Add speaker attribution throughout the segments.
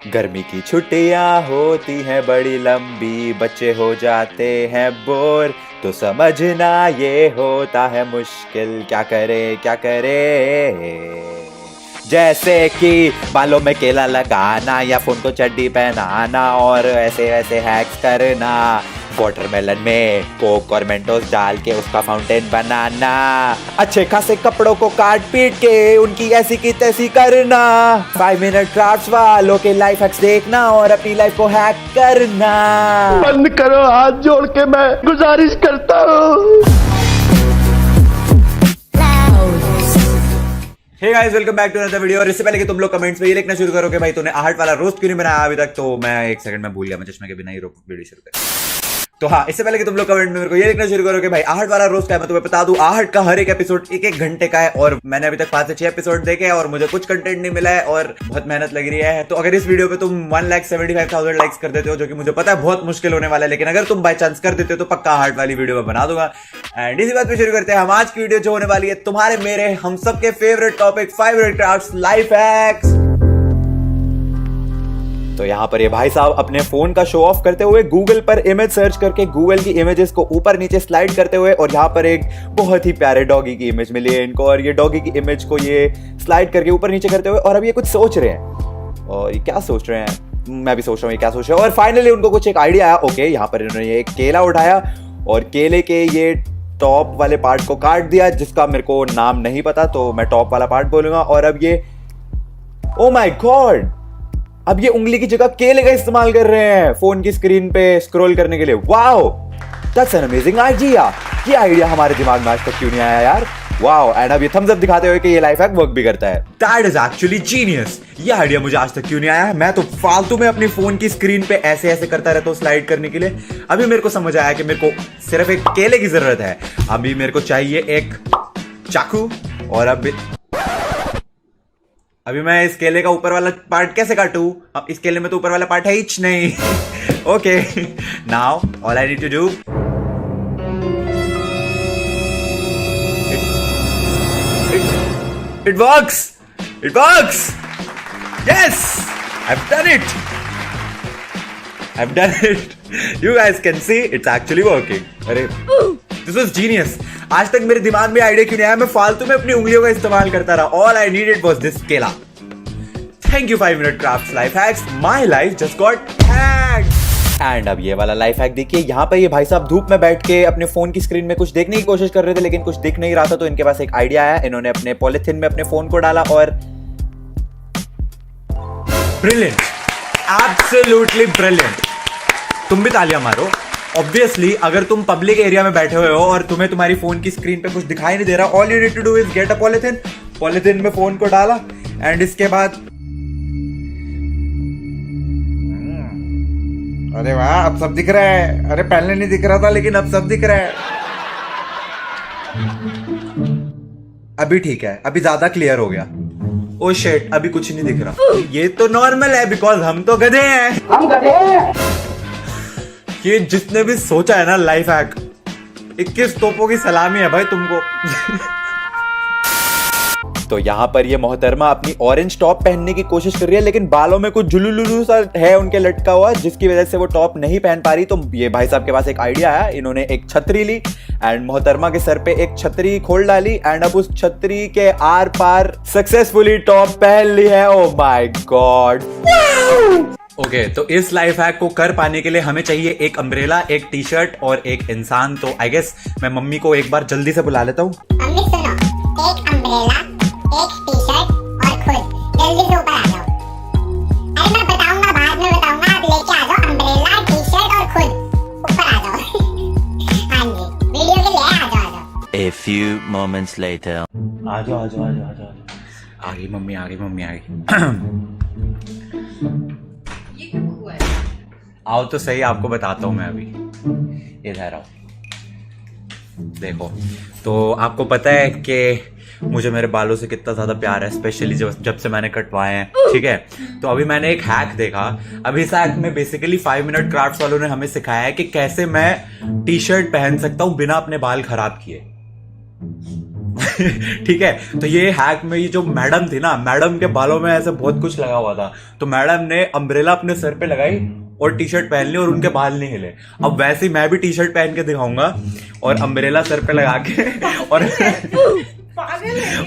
Speaker 1: गर्मी की छुट्टियां होती हैं बड़ी लंबी, बच्चे हो जाते हैं बोर, तो समझना ये होता है मुश्किल, क्या करे। जैसे कि बालों में केला लगाना या फोन को चड्डी पहनाना और ऐसे वैसे हैक्स करना, वाटरमेलन में कोक और मेंटोस डाल के उसका फाउंटेन बनाना, अच्छे खासे कपड़ों को काट पीट के उनकी ऐसी की तैसी करना, 5 मिनट क्राफ्ट्स वालों के लाइफ हैक्स देखना और अपनी लाइफ को हैक करना।
Speaker 2: बंद करो, हाथ जोड़ के मैं गुजारिश करता हूँ।
Speaker 1: Hey guys, welcome back to another video. और इससे पहले कि तुम लोग कमेंट्स में ये लिखना शुरू करो कि भाई तूने आहट वाला रोस्ट क्यों नहीं बनाया अभी तक, तो मैं एक सेकंड में भूल गया, मैं चश्मे के बिना ही वीडियो शुरू कर। तो हाँ, इससे पहले कि तुम लोग कमेंट में मेरे को ये लिखना शुरू करो कि भाई आहट वाला रोस्ट क्या है, मैं तुम्हें बता दूं, आहट का हर एक एपिसोड एक घंटे का है और मैंने अभी तक 5 से 6 एपिसोड देखे हैं और मुझे कुछ कंटेंट नहीं मिला है और बहुत मेहनत लग रही है। तो अगर इस वीडियो पे तुम 1,75,000 लाइक्स कर देते हो, जो कि मुझे पता है बहुत मुश्किल होने वाला है, लेकिन अगर तुम बाय चांस कर देते हो तो पक्का आहट वाली वीडियो में बना दूंगा। एंड इसी बात पे शुरू करते हैं हम आज की वीडियो, जो होने वाली है तुम्हारे मेरे हम सबके favourite topic 5 minute crafts life hacks. तो यहाँ पर ये भाई साहब अपने फोन का शो ऑफ करते हुए गूगल पर इमेज सर्च करके गूगल की इमेजेस को ऊपर नीचे स्लाइड करते हुए, और यहाँ पर एक बहुत ही प्यारे डॉगी की इमेज मिली है इनको, और ये डॉगी की इमेज को ये स्लाइड करके ऊपर नीचे करते हुए, और अब ये कुछ सोच रहे हैं। और ये क्या सोच रहे हैं, मैं भी सोच रहा हूँ ये क्या सोच रहे हैं। और फाइनली उनको कुछ एक आइडिया आया। ओके, यहाँ पर इन्होंने ये एक केला उठाया और केले के ये टॉप वाले पार्ट को काट दिया, जिसका मेरे को नाम नहीं पता, तो मैं टॉप वाला पार्ट बोलूंगा। और अब ये, ओ माय गॉड, अब ये उंगली की जगह केले का इस्तेमाल कर रहे हैं फोन की स्क्रीन पे स्क्रॉल करने के लिए। Wow, that's an amazing idea. ये आइडिया हमारे दिमाग में आज तक क्यों नहीं आया यार। वाओ, एंड अब ये थम्स अप दिखाते हुए कि ये लाइफ हैक वर्क भी करता है। That is actually genius. ये आइडिया मुझे आज तक क्यों नहीं आया। मैं तो फालतू में अपनी फोन की स्क्रीन पे ऐसे ऐसे करता रहता हूँ स्लाइड करने के लिए। अभी मेरे को समझ आया कि मेरे को सिर्फ एक केले की जरूरत है। अभी मेरे को चाहिए एक चाकू, और अभी मैं इस केले का ऊपर वाला पार्ट कैसे काटूं? अब इस केले में तो ऊपर वाला पार्ट है ही नहीं। Okay, now all I need to do, it works, yes, I've done it. You guys can see it's actually working. अरे, this was genius. आज तक मेरे दिमाग में आइडिया क्यों नहीं आया? मैं फालतू में अपनी उंगलियों का इस्तेमाल करता रहा। All I needed was this केला. Thank you 5 minute crafts life hacks. My life just got hacked. And अब ये वाला लाइफ हैक देखिए, यहाँ पे ये भाई साहब धूप में बैठ के अपने फोन की स्क्रीन में कुछ देखने की कोशिश कर रहे थे, लेकिन कुछ दिख नहीं रहा था, तो इनके पास एक आइडिया आया। इन्होंने अपने पॉलिथीन में अपने फोन को डाला और ब्रिलियंट, एब्सोल्युटली ब्रिलियंट। तुम भी तालियां मारो। ऑब्वियसली अगर तुम पब्लिक एरिया में बैठे हुए हो और तुम्हें तुम्हारी फोन की स्क्रीन पे कुछ दिखाई नहीं दे रहा, all you need to do is get a polythene में फोन को डाला, एंड इसके बाद अरे वाह, अब सब दिख रहा है। अरे पहले नहीं दिख रहा था, लेकिन अब सब दिख रहा है। अभी ठीक है, अभी ज्यादा क्लियर हो गया। ओ शिट, अभी कुछ नहीं दिख रहा। ये तो नॉर्मल है, बिकॉज हम तो गधे हैं। हम गधे हैं। ये जिसने भी सोचा है ना लाइफ हैक, 21 तोपों की सलामी है भाई तुमको। तो यहाँ पर ये मोहतरमा अपनी ऑरेंज टॉप पहनने की कोशिश कर रही है, लेकिन बालों में कुछ झुलुलुलु सा है उनके लटका हुआ, जिसकी वजह से वो टॉप नहीं पहन पा रही। तो ये भाई साहब के पास एक आइडिया आया। इन्होंने एक छतरी ली एंड मोहतरमा के सर पे एक छतरी खोल डाली, एंड अब उस छतरी के आर पार सक्सेसफुली टॉप पहन ली है। Oh my God. ओके, तो इस लाइफ हैक को कर पाने के लिए हमें चाहिए एक अम्ब्रेला, एक टी शर्ट और एक इंसान। तो आई गेस मैं मम्मी को एक बार जल्दी से बुला लेता हूँ।
Speaker 3: मम्मी सुनो, एक अम्ब्रेला, एक टी शर्ट और खुद जल्दी से ऊपर आ जाओ। अरे मैं बताऊंगा, बाद में बताऊंगा, आप लेके आ जाओ अम्ब्रेला, टी शर्ट और खुद ऊपर आ जाओ। हाँ जी, वीडियो के लिए आ जाओ।
Speaker 4: A few moments later.
Speaker 1: आ जाओ। आ गई मम्मी, आ गई। आओ तो सही, आपको बताता हूं मैं अभी। इधर आओ, देखो। तो आपको पता है कि मुझे मेरे बालों से कितना ज्यादा प्यार है, स्पेशली जब से मैंने कटवाए हैं, ठीक है। तो अभी मैंने एक हैक देखा। अभी इस हैक में बेसिकली 5 मिनट क्राफ्ट्स वालों ने हमें सिखाया है कि कैसे मैं टी शर्ट पहन सकता हूं बिना अपने बाल खराब किए। ठीक है, तो ये हैक में ये जो मैडम थी ना, मैडम के बालों में ऐसे बहुत कुछ लगा हुआ था, तो मैडम ने अम्ब्रेला अपने सर पे लगाई और टी शर्ट पहन ली और उनके बाल नहीं हिले। अब वैसे ही मैं भी टी शर्ट पहन के दिखाऊंगा और अम्ब्रेला सर पे लगा के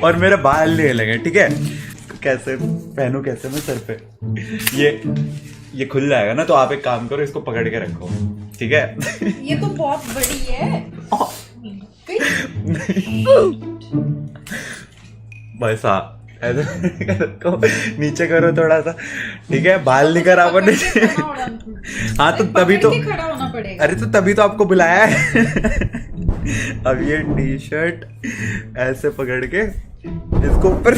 Speaker 1: और मेरे बाल नहीं हिलेंगे, ठीक है। कैसे पहनूं, कैसे मैं सर पे, ये खुल जाएगा ना, तो आप एक काम करो, इसको पकड़ के रखो, ठीक है।
Speaker 5: ये तो बहुत बड़ी है।
Speaker 1: भाई साहब ऐसे को नीचे करो थोड़ा सा, ठीक है, बाल नहीं करा अपन नीचे। हाँ तो तभी तो
Speaker 5: खड़ा होना पड़ेगा।
Speaker 1: अरे तो तभी तो आपको बुलाया है। अब ये टी शर्ट ऐसे पकड़ के इसको ऊपर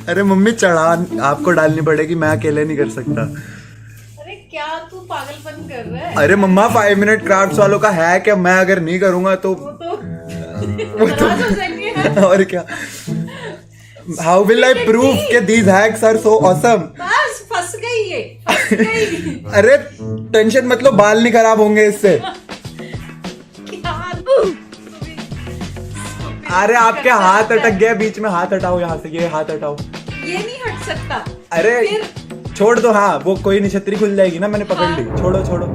Speaker 1: अरे मम्मी चढ़ा आपको डालनी पड़ेगी, मैं अकेले नहीं कर सकता।
Speaker 5: अरे क्या तू पागलपन कर रहा है?
Speaker 1: अरे मम्मा 5 मिनट क्राफ्ट्स वालों का है क्या, मैं अगर नहीं करूंगा तो
Speaker 5: वो तो नाराज हो जाएंगे यार।
Speaker 1: और क्या, हाउ विल आई प्रूव कि these hacks are so awesome.
Speaker 5: बस फंस गई ये, फंस गई।
Speaker 1: अरे टेंशन मत लो, बाल नहीं खराब होंगे इससे। अरे आपके हाथ अटक गया बीच में, हाथ हटाओ यहाँ से, ये हाथ हटाओ।
Speaker 5: ये नहीं हट सकता।
Speaker 1: अरे
Speaker 5: फिर
Speaker 1: छोड़ दो, हाँ वो कोई नहीं, छतरी खुल जाएगी ना, मैंने पकड़ ली, छोड़ो छोड़ो।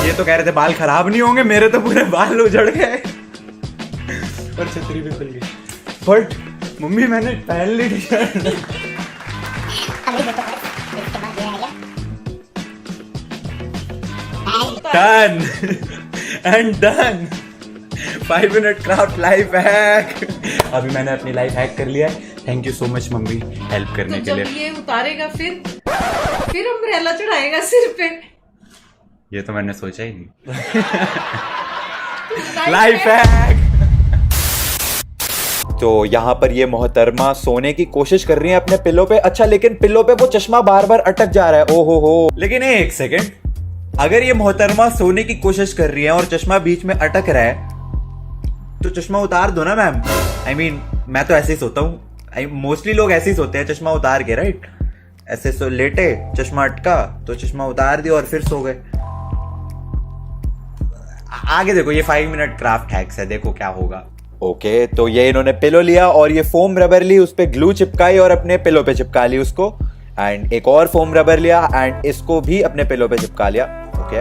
Speaker 1: ये तो कह रहे थे बाल खराब नहीं होंगे, मेरे तो पूरे बाल उजड़ गए और छतरी भी खुल गई। बट मम्मी मैंने पहन ली टी शर्ट।
Speaker 3: अभी देखो इसके बाद ये आ गया
Speaker 1: done and done 5 minute craft life hack. अभी मैंने अपनी लाइफ हैक कर लिया है। Thank you so much mummy help करने
Speaker 5: तो
Speaker 1: के
Speaker 5: जब
Speaker 1: लिए।
Speaker 5: ये उतारेगा फिर अम्ब्रेला चढ़ाएगा सिर पे।
Speaker 1: ये तो मैंने सोचा ही नहीं। Life hack. तो यहाँ पर ये मोहतरमा सोने की कोशिश कर रही है अपने पिलो पे। अच्छा लेकिन पिलो पे वो चश्मा बार बार अटक जा रहा है। ओहो हो। लेकिन एक सेकेंड, अगर ये मोहतरमा सोने की कोशिश कर रही है और चश्मा बीच में अटक रहा है तो चश्मा उतार दो ना मैम। आई मीन मैं तो ऐसे ही सोता हूँ, मोस्टली लोग ऐसे ही सोते हैं, चश्मा उतार के, राइट। ऐसे सो लेटे, चश्मा अटका तो चश्मा उतार दिया और फिर सो गए। आगे देखो, ये 5 मिनट क्राफ्ट हैक्स है, देखो क्या होगा। ओके तो ये इन्होंने पिलो लिया और ये फोम रबर ली, उस पे ग्लू चिपकाई और अपने पिलो पे चिपका ली उसको। एंड एक और फोम रबर लिया एंड इसको भी अपने पिलो पे चिपका लिया। ओके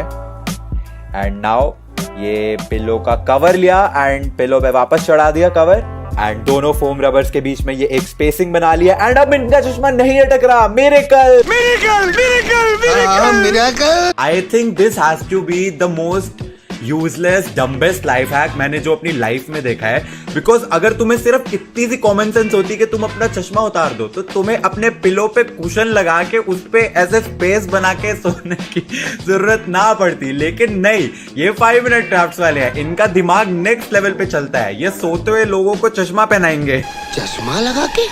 Speaker 1: एंड नाउ ये पिलो का कवर लिया एंड पिलो पे वापस चढ़ा दिया कवर एंड दोनों फोम रबर्स के बीच में ये एक स्पेसिंग बना लिया एंड अब इनका चश्मा नहीं अटक रहा। Miracle miracle miracle miracle. I think this has to be the most useless dumbest life hack मैंने जो अपनी लाइफ में देखा है। बिकॉज अगर तुम्हें सिर्फ इतनी सी कॉमन सेंस होती कि तुम अपना चश्मा उतार दो तो तुम्हें अपने पिलो पे कुशन लगा के उस पे ऐसे स्पेस बना के सोने की जरूरत ना पड़ती। लेकिन नहीं, ये 5 मिनट क्राफ्ट्स वाले हैं, इनका दिमाग नेक्स्ट लेवल पे चलता है। ये सोते हुए लोगों को चश्मा पहनाएंगे।
Speaker 2: चश्मा लगा के?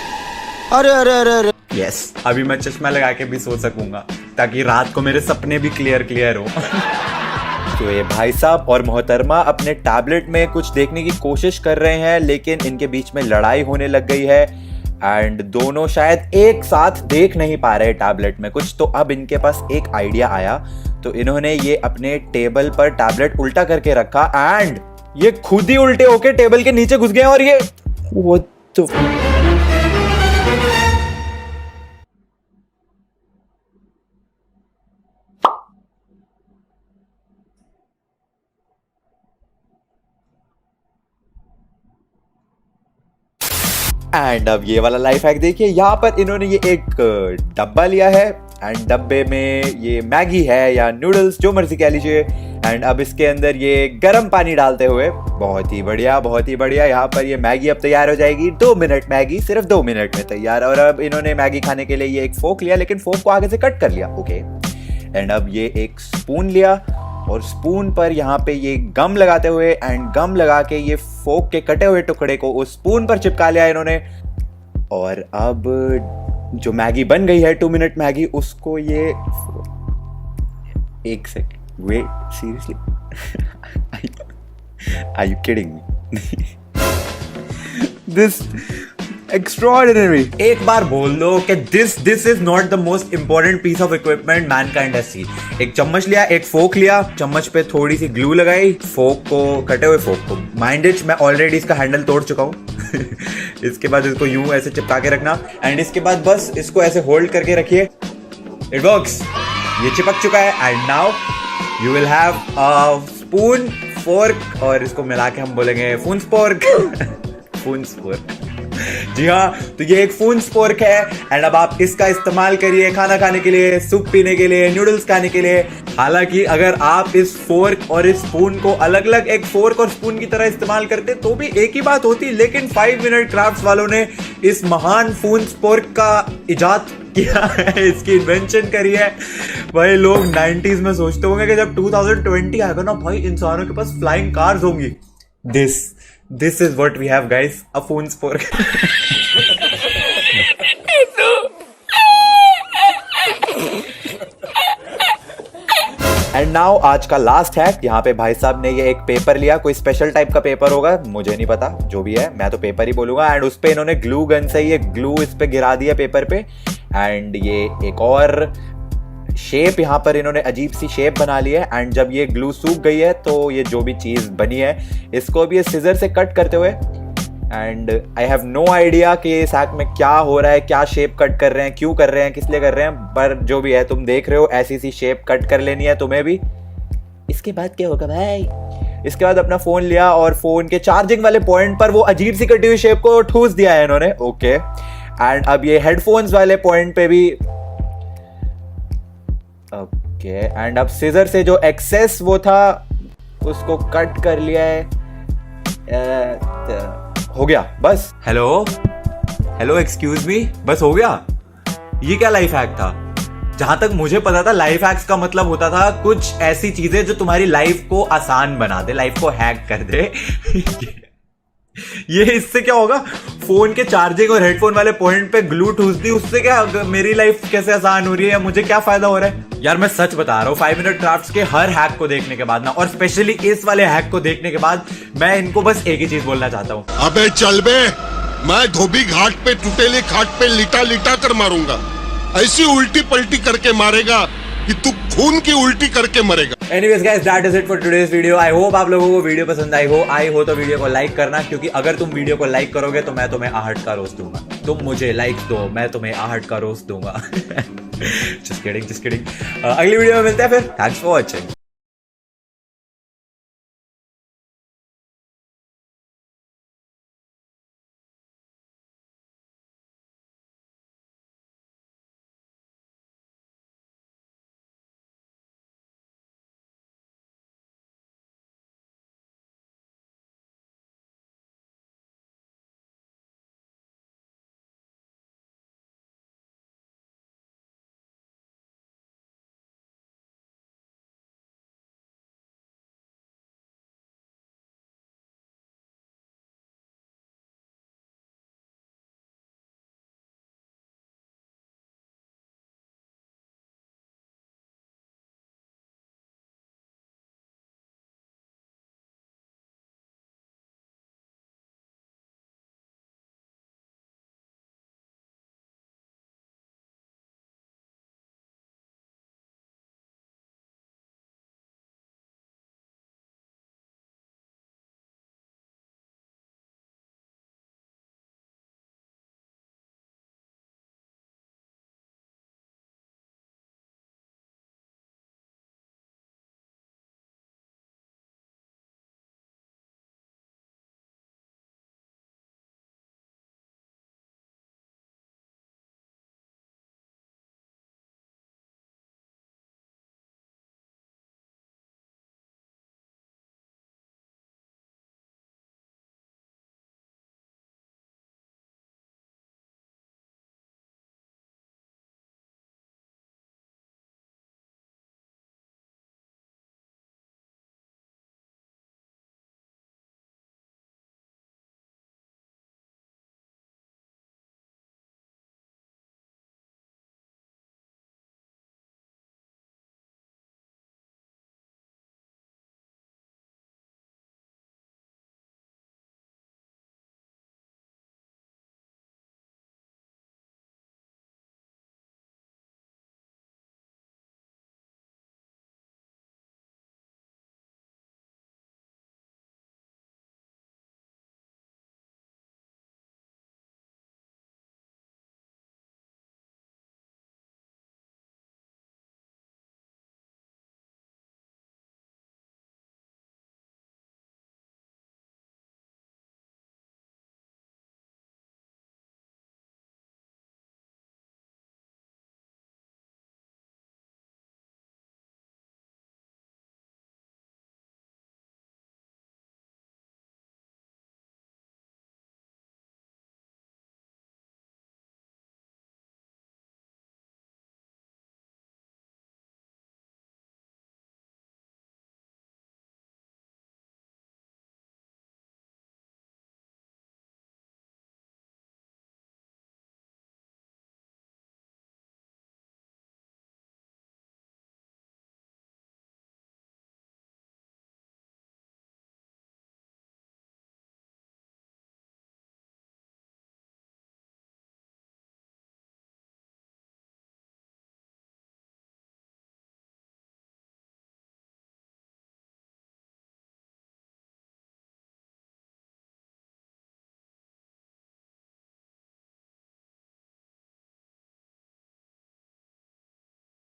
Speaker 2: अरे अरे अरे अरे
Speaker 1: यस, अभी मैं चश्मा लगा के भी सो सकूंगा ताकि रात को मेरे सपने भी क्लियर हो। तो ये भाई साहब और मोहतरमा अपने टैबलेट में कुछ देखने की कोशिश कर रहे हैं लेकिन इनके बीच में लड़ाई होने लग गई है एंड दोनों शायद एक साथ देख नहीं पा रहे टैबलेट में कुछ। तो अब इनके पास एक आइडिया आया, तो इन्होंने ये अपने टेबल पर टैबलेट उल्टा करके रखा एंड ये खुद ही उल्टे होके टेबल के नीचे घुस गए और ये वो तो एंड अब ये वाला लाइफ हैक देखिए। यहाँ पर इन्होंने ये एक डब्बा लिया है एंड डब्बे में ये मैगी है या नूडल्स जो मर्जी कह लीजिए एंड अब इसके अंदर ये गर्म पानी डालते हुए, बहुत ही बढ़िया बहुत ही बढ़िया, यहाँ पर ये मैगी अब तैयार हो जाएगी। 2 मिनट मैगी सिर्फ 2 मिनट में तैयार। और अब इन्होंने मैगी खाने के लिए ये एक फोक लिया लेकिन फोक को आगे से कट कर लिया। ओके एंड अब ये एक स्पून लिया और स्पून पर यहाँ पे ये गम लगाते हुए एंड गम लगा के ये फोक के कटे हुए टुकड़े को उस स्पून पर चिपका लिया इन्होंने। और अब जो मैगी बन गई है 2 मिनट मैगी, उसको ये एक second wait seriously are you kidding me? Extraordinary. एक बार बोल दो कि this is not the most important piece of equipment mankind has seen. एक चम्मच लिया, एक फोक लिया, चम्मच पे थोड़ी सी ग्लू लगाई, फोक को, कटे हुए फोक को, माइंड इट, मैं ऑलरेडी इसका हैंडल तोड़ चुका हूँ। इसके बाद इसको यूं ऐसे चिपका के रखना एंड इसके बाद बस इसको ऐसे होल्ड करके रखिए। इट वर्क्स, ये चिपक चुका है and now you will have a spoon, fork और इसको मिला के हम बोलेंगे फून स्पोर्क। फून स्पोर्क, जी हाँ, तो ये एक फून स्पोर्क है एंड अब आप इसका इस्तेमाल करिए खाना खाने के लिए, सूप पीने के लिए, नूडल्स खाने के लिए। हालांकि अगर आप इस फोर्क और इस स्पून को अलग अलग एक फोर्क और स्पून की तरह इस्तेमाल करते तो भी एक ही बात होती, लेकिन 5 मिनट क्राफ्ट्स वालों ने इस महान फून स्पोर्क का इजाद किया है, इसकी इन्वेंशन करी है। भाई लोग 90s में सोचते होंगे कि जब 2020 आएगा ना भाई इंसानों के पास फ्लाइंग कार्स होंगी। This is what we have guys, a phone spork। And now आज का लास्ट हैक। यहाँ पे भाई साहब ने ये एक पेपर लिया, कोई स्पेशल टाइप का पेपर होगा, मुझे नहीं पता, जो भी है मैं तो पेपर ही बोलूंगा। एंड उस पे इन्होंने ग्लू गन से ये ग्लू इस पे गिरा दिया पेपर पे एंड ये एक और शेप यहाँ पर इन्होंने अजीब सी शेप बना ली है। एंड जब ये ग्लू सूख गई है तो ये जो भी चीज बनी है इसको भी सिजर से कट करते हुए, and I have no idea कि इस हैक में क्या हो रहा है, क्या शेप कट कर रहे हैं, क्यों कर रहे हैं, किस लिए कर रहे हैं, पर जो भी है तुम देख रहे हो ऐसी सी शेप कट कर लेनी है तुम्हें भी। इसके बाद क्या होगा भाई, इसके बाद अपना फोन लिया और फोन के चार्जिंग वाले पॉइंट पर वो अजीब सी कटी हुई शेप को ठूस दिया है इन्होंने। ओके, एंड अब ये हेडफोन्स वाले पॉइंट पे भी ओके, एंड अब सीजर से जो एक्सेस वो था उसको कट कर लिया है। हो गया बस। हेलो एक्सक्यूज मी, बस हो गया। ये क्या लाइफ हैक था? जहां तक मुझे पता था लाइफ हैक्स का मतलब होता था कुछ ऐसी चीजें जो तुम्हारी लाइफ को आसान बना दे, लाइफ को हैक कर दे। ये इससे क्या होगा, फोन के चार्जिंग और हेडफोन वाले पॉइंट पे ग्लू ठूस दी, उससे क्या मेरी लाइफ कैसे आसान हो रही है या मुझे क्या फायदा हो रहा है? यार मैं सच बता रहा हूँ, 5 मिनट क्राफ्ट्स के हर हैक को देखने के बाद ना, और स्पेशली इस वाले हैक को देखने के बाद मैं इनको बस एक ही चीज बोलना चाहता हूँ,
Speaker 2: अबे चल बे, मैं धोबी घाट पे टूटेली खाट पे लिटा लिटा कर मारूंगा, ऐसी उल्टी पलटी करके मारेगा कि तू खून की उल्टी करके मरेगा।
Speaker 1: Anyways guys, that is it for today's video. I hope आप लोगों को वीडियो पसंद आई हो तो वीडियो को लाइक करना, क्योंकि अगर तुम वीडियो को लाइक करोगे तो मैं तुम्हें आहट का रोस्ट दूंगा। तुम मुझे लाइक दो, मैं तुम्हें आहट का रोस्ट दूंगा। Just kidding. अगली वीडियो में मिलते हैं फिर। Thanks for watching.